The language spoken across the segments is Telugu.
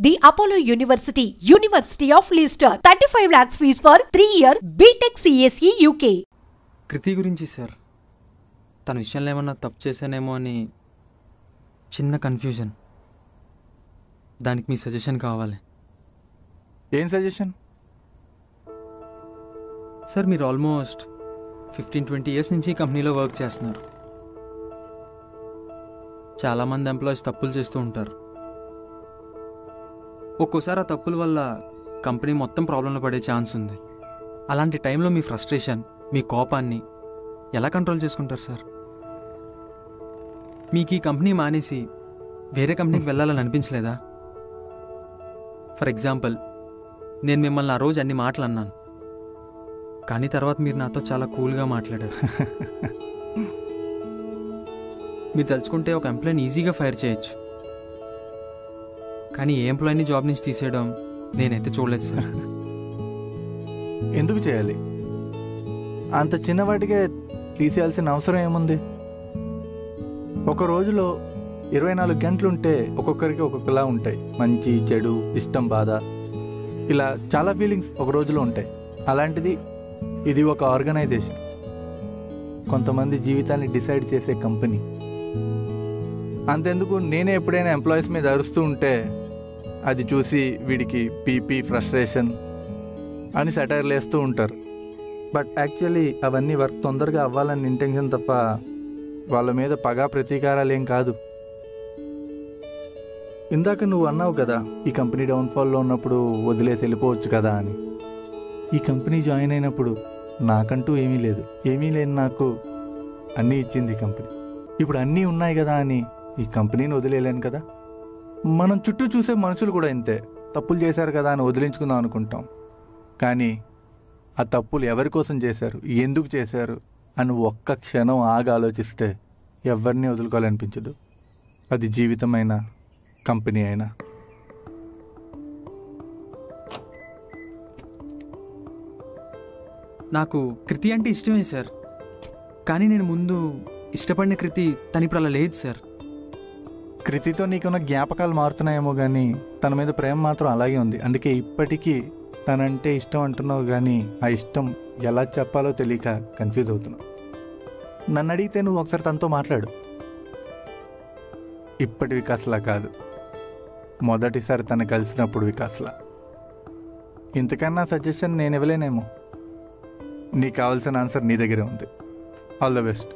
The Apollo University, University of Leicester, 35 lakhs fees for 3-year BTech CSE UK. కృతి గురించి సార్, తన విషయంలో ఏమన్నా తప్పు చేశానేమో అని చిన్న కన్ఫ్యూజన్. దానికి మీ సజెషన్ కావాలి. ఏం సజెషన్? సార్, మీరు ఆల్మోస్ట్ 15-20 ఇయర్స్ నుంచి ఈ కంపెనీలో వర్క్ చేస్తున్నారు. చాలామంది ఎంప్లాయీస్ తప్పులు చేస్తూ ఉంటారు. ఒక్కోసారి ఆ తప్పుల వల్ల కంపెనీ మొత్తం ప్రాబ్లంలో పడే ఛాన్స్ ఉంది. అలాంటి టైంలో మీ ఫ్రస్ట్రేషన్, మీ కోపాన్ని ఎలా కంట్రోల్ చేసుకుంటారు సార్? మీకు ఈ కంపెనీ మానేసి వేరే కంపెనీకి వెళ్ళాలని అనిపించలేదా? ఫర్ ఎగ్జాంపుల్, నేను మిమ్మల్ని ఆ రోజు అన్ని మాటలు అన్నాను, కానీ తర్వాత మీరు నాతో చాలా కూల్గా మాట్లాడారు. మీరు తలుచుకుంటే ఒక ఎంప్లాయీని ఈజీగా ఫైర్ చేయొచ్చు, కానీ ఏ ఎంప్లాయీని జాబ్ నుంచి తీసేయడం నేనైతే చూడలేదు సార్. ఎందుకు చేయాలి? అంత చిన్నవాటికే తీసేయాల్సిన అవసరం ఏముంది? ఒక రోజులో 24 గంటలుంటే ఒక్కొక్కరికి ఒక్కొక్కలా ఉంటాయి. మంచి, చెడు, ఇష్టం, బాధ, ఇలా చాలా ఫీలింగ్స్ ఒక రోజులో ఉంటాయి. అలాంటిది ఇది ఒక ఆర్గనైజేషన్, కొంతమంది జీవితాన్ని డిసైడ్ చేసే కంపెనీ. అంతెందుకు, నేనే ఎప్పుడైనా ఎంప్లాయీస్ మీద అరుస్తూ ఉంటే అది చూసి వీడికి పీపీ, ఫ్రస్ట్రేషన్ అని సెటైర్లు వేస్తూ ఉంటారు. బట్ యాక్చువల్లీ అవన్నీ వర్క్ తొందరగా అవ్వాలని ఇంటెన్షన్ తప్ప వాళ్ళ మీద పగా ప్రతీకారాలు ఏం కాదు. ఇందాక నువ్వు అన్నావు కదా, ఈ కంపెనీ డౌన్ఫాల్లో ఉన్నప్పుడు వదిలేసి వెళ్ళిపోవచ్చు కదా అని. ఈ కంపెనీ జాయిన్ అయినప్పుడు నాకంటూ ఏమీ లేదు. ఏమీ లేని నాకు అన్నీ ఇచ్చింది ఈ కంపెనీ. ఇప్పుడు అన్నీ ఉన్నాయి కదా అని ఈ కంపెనీని వదిలేయలేను కదా. మనం చుట్టూ చూసే మనుషులు కూడా ఇంతే. తప్పులు చేశారు కదా అని వదిలించుకుందాం అనుకుంటాం, కానీ ఆ తప్పులు ఎవరి కోసం చేశారు, ఎందుకు చేశారు అని ఒక్క క్షణం ఆగి ఆలోచిస్తే ఎవరిని వదులుకోవాలనిపించదు. అది జీవితమైనా కంపెనీ అయినా. నాకు కృతి అంటే ఇష్టమే సార్, కానీ నేను ముందు ఇష్టపడిన కృతి తనిప్పుడు అలా లేదు సార్. కృతితో నీకున్న జ్ఞాపకాలు మారుతున్నాయేమో కానీ తన మీద ప్రేమ మాత్రం అలాగే ఉంది. అందుకే ఇప్పటికీ తనంటే ఇష్టం అంటున్నావు, కానీ ఆ ఇష్టం ఎలా చెప్పాలో తెలియక కన్ఫ్యూజ్ అవుతున్నావు. నన్ను అడిగితే నువ్వు ఒకసారి తనతో మాట్లాడు. ఇప్పటి వికాస్లా కాదు, మొదటిసారి తను కలిసినప్పుడు వికాస్లా. ఇంతకన్నా సజెషన్ నేను ఇవ్వలేనేమో. నీకు కావాల్సిన ఆన్సర్ నీ దగ్గరే ఉంది. All the best.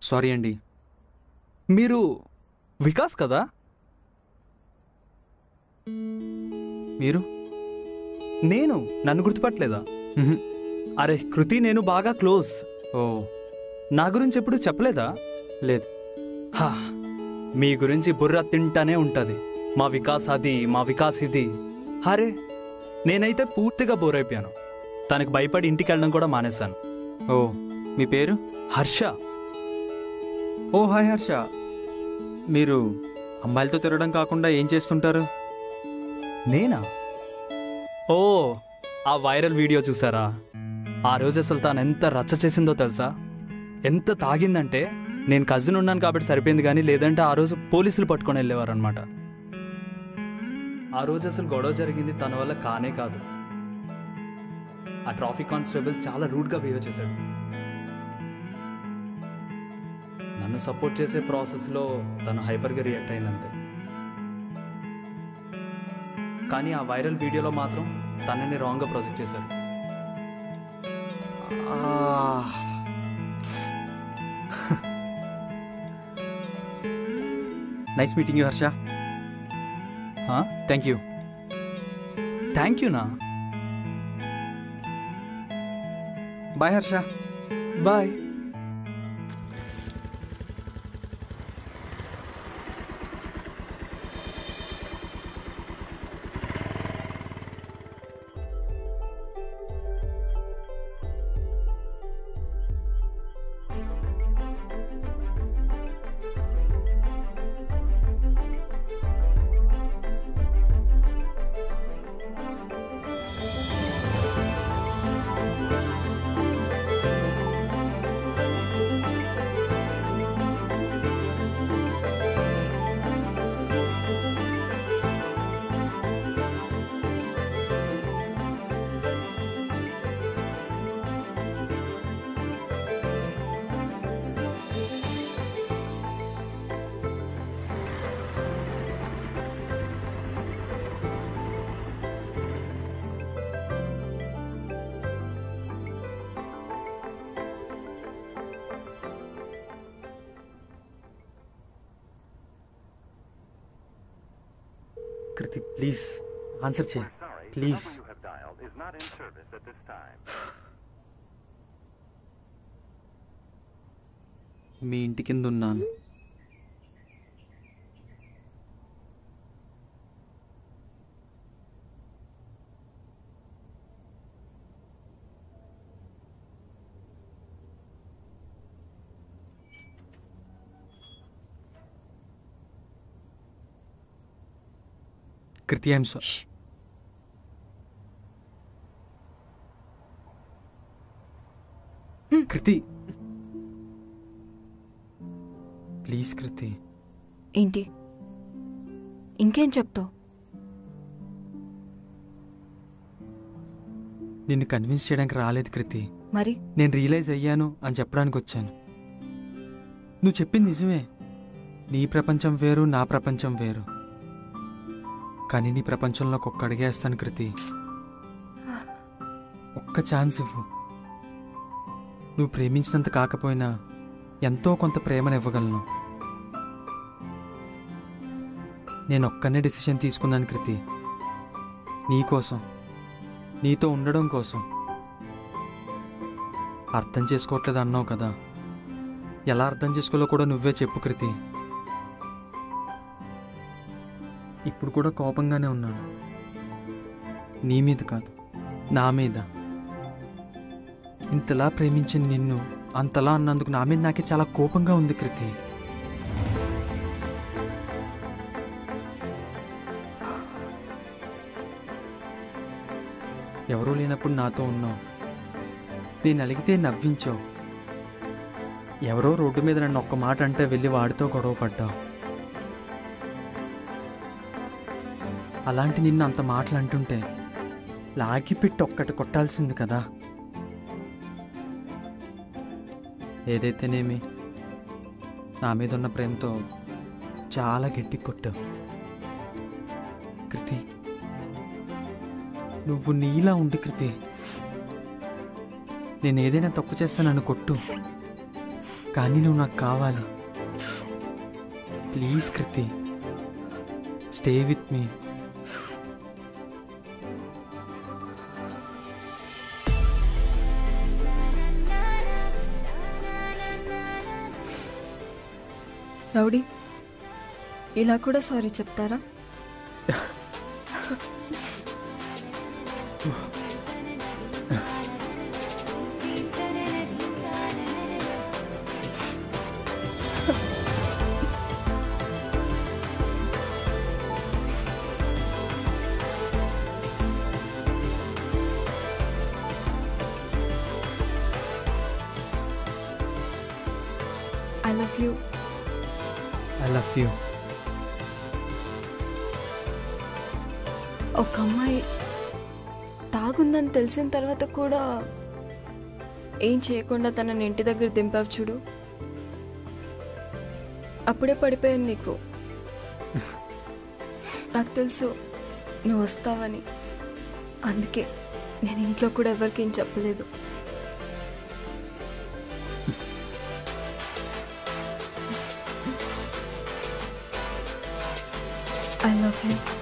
సారీ అండి. మీరు వికాస్ కదా? మీరు? నేను నన్ను గుర్తుపట్టలేదా? అరే కృతి, నేను బాగా క్లోజ్. ఓ, నా గురించి ఎప్పుడు చెప్పలేదా? లేదు. మీ గురించి బుర్ర తింటానే ఉంటుంది. మా వికాస్ అది, మా వికాస్ ఇది. అరే నేనైతే పూర్తిగా బోర్ అయిపోయాను. తనకు భయపడి ఇంటికి వెళ్ళడం కూడా మానేశాను. ఓ, మీ పేరు? హర్ష. ఓ హాయ్ హర్ష. మీరు అమ్మాయిలతో తిరగడం కాకుండా ఏం చేస్తుంటారు? నేనా? ఓ, ఆ వైరల్ వీడియో చూసారా? ఆ రోజు అసలు తాను ఎంత రచ్చ చేసిందో తెలుసా? ఎంత తాగిందంటే నేను కజిన్ ఉన్నాను కాబట్టి సరిపోయింది, కానీ లేదంటే ఆ రోజు పోలీసులు పట్టుకొని వెళ్ళేవారు అనమాట. ఆ రోజు అసలు గొడవ జరిగింది తన వల్ల కానే కాదు. ఆ ట్రాఫిక్ కానిస్టేబుల్ చాలా రూడ్గా బిహేవ్ చేశాడు. నన్ను సపోర్ట్ చేసే ప్రాసెస్లో తను హైపర్గా రియాక్ట్ అయిందంతే. కానీ ఆ వైరల్ వీడియోలో మాత్రం తనని రాంగ్గా ప్రొజెక్ట్ చేశారు. Nice meeting you Harsha. Thank you. Thank యూనా? Bye Harsha. Bye. Kriti please answer చేయి ప్లీజ్. మీ ఇంటి కింద ఉన్నాను. Kriti I'm sorry. Kriti please. Kriti ఏంటి ఇంకేం చెప్తావు? నిన్ను కన్విన్స్ చేయడానికి రాలేదు కృతి. మరి నేను రియలైజ్ అయ్యాను అని చెప్పడానికి వచ్చాను. నువ్వు చెప్పింది నిజమే. నీ ప్రపంచం వేరు, నా ప్రపంచం వేరు. కానీ నీ ప్రపంచంలోకి ఒక్క అడిగేస్తాను కృతి. ఒక్క ఛాన్స్ ఇవ్వు. నువ్వు ప్రేమించినంత కాకపోయినా ఎంతో కొంత ప్రేమను ఇవ్వగలను. నేను ఒక్కనే డెసిషన్ తీసుకున్నాను కృతి. నీకోసం, నీతో ఉండడం కోసం. అర్థం చేసుకోవట్లేదు అన్నావు కదా, ఎలా అర్థం చేసుకోవాలో కూడా నువ్వే చెప్పు కృతి. ఇప్పుడు కూడా కోపంగానే ఉన్నాను. నీ మీద కాదు, నా మీద. ఇంతలా ప్రేమించిన నిన్ను అంతలా అన్నందుకు నా మీద నాకే చాలా కోపంగా ఉంది కృతి. ఎవరూ లేనప్పుడు నాతో ఉన్నావు. నేను అలిగితే నవ్వించావు. ఎవరో రోడ్డు మీద నన్ను ఒక్క మాట అంటే వెళ్ళి వాడితో గొడవ పడ్డావు. అలాంటి నిన్ను అంత మాటలు అంటుంటే లాగిపెట్టి ఒక్కటి కొట్టాల్సింది కదా. ఏదైతేనేమి నా మీద ఉన్న ప్రేమతో చాలా గట్టి కొట్టావు కృతి. నువ్వు నీలా ఉండి కృతి. నేను ఏదైనా తప్పు చేస్తానని కొట్టు, కానీ నువ్వు నాకు కావాలి. Please Kriti, stay with me. Rowdy, ఇలా కూడా సారీ చెప్తారా? I love you. I love you. ఒక అమ్మాయి తాగుందని తెలిసిన తర్వాత కూడా ఏం చేయకుండా తనని ఇంటి దగ్గర దింపావు చూడు, అప్పుడే పడిపోయాను నీకు. నాకు తెలుసు నువ్వు వస్తావని, అందుకే నేను ఇంట్లో కూడా ఎవరికి ఏం చెప్పలేదు. I love you.